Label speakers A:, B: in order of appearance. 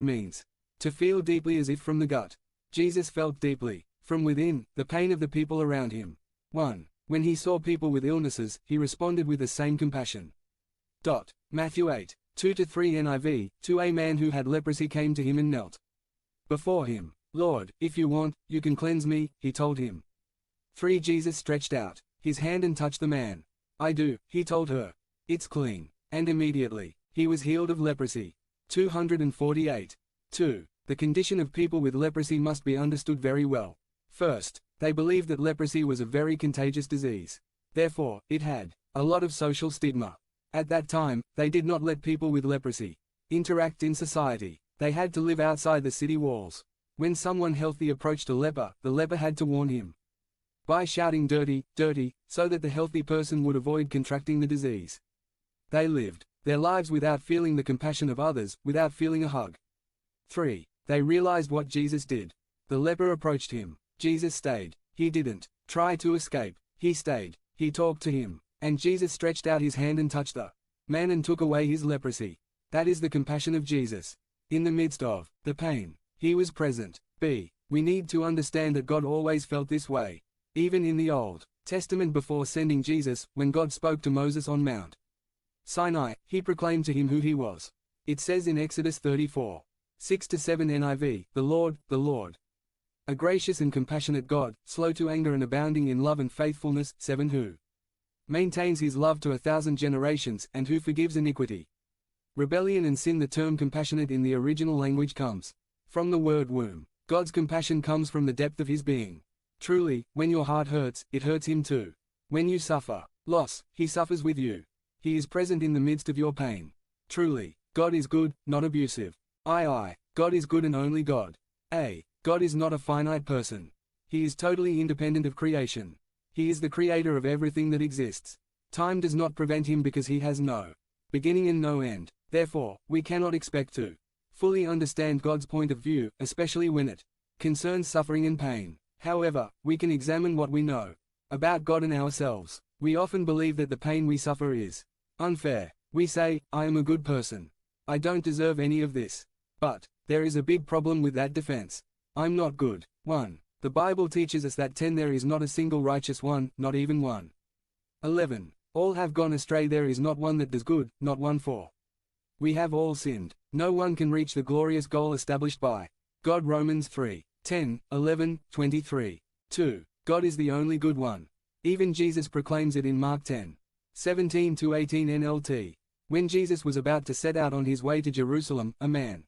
A: means to feel deeply as if from the gut. Jesus felt deeply, from within, the pain of the people around him. 1. When he saw people with illnesses, he responded with the same compassion. Matthew 8, 2-3 NIV, 2 A man who had leprosy came to him and knelt before him. Lord, if you want, you can cleanse me, he told him. 3 Jesus stretched out his hand and touched the man. I do, he told her. It's clean. And immediately, he was healed of leprosy. 248. 2. The condition of people with leprosy must be understood very well. First, they believed that leprosy was a very contagious disease. Therefore, it had a lot of social stigma. At that time, they did not let people with leprosy interact in society. They had to live outside the city walls. When someone healthy approached a leper, the leper had to warn him by shouting dirty, dirty, so that the healthy person would avoid contracting the disease. They lived their lives without feeling the compassion of others, without feeling a hug. 3. They realized what Jesus did. The leper approached him. Jesus stayed. He didn't try to escape. He stayed. He talked to him. And Jesus stretched out his hand and touched the man and took away his leprosy. That is the compassion of Jesus. In the midst of the pain, he was present. B. We need to understand that God always felt this way. Even in the Old Testament before sending Jesus, when God spoke to Moses on Mount Sinai, he proclaimed to him who he was. It says in Exodus 34, 6-7 NIV, the Lord, a gracious and compassionate God, slow to anger and abounding in love and faithfulness, 7 who maintains his love to 1,000 generations, and who forgives iniquity, rebellion and sin. The term compassionate in the original language comes from the word womb. God's compassion comes from the depth of his being. Truly, when your heart hurts, it hurts him too. When you suffer loss, he suffers with you. He is present in the midst of your pain. Truly, God is good, not abusive. God is good and only God. God is not a finite person. He is totally independent of creation. He is the creator of everything that exists. Time does not prevent him because he has no beginning and no end. Therefore, we cannot expect to fully understand God's point of view, especially when it concerns suffering and pain. However, we can examine what we know about God and ourselves. We often believe that the pain we suffer is unfair. We say, I am a good person. I don't deserve any of this. But there is a big problem with that defense. I'm not good. 1. The Bible teaches us that 10 there is not a single righteous one, not even one. 11. All have gone astray, there is not one that does good, not one. 4. We have all sinned. No one can reach the glorious goal established by God. Romans 3. 10, 11, 23. 2. God is the only good one. Even Jesus proclaims it in Mark 10, 17-18 NLT. When Jesus was about to set out on his way to Jerusalem, a man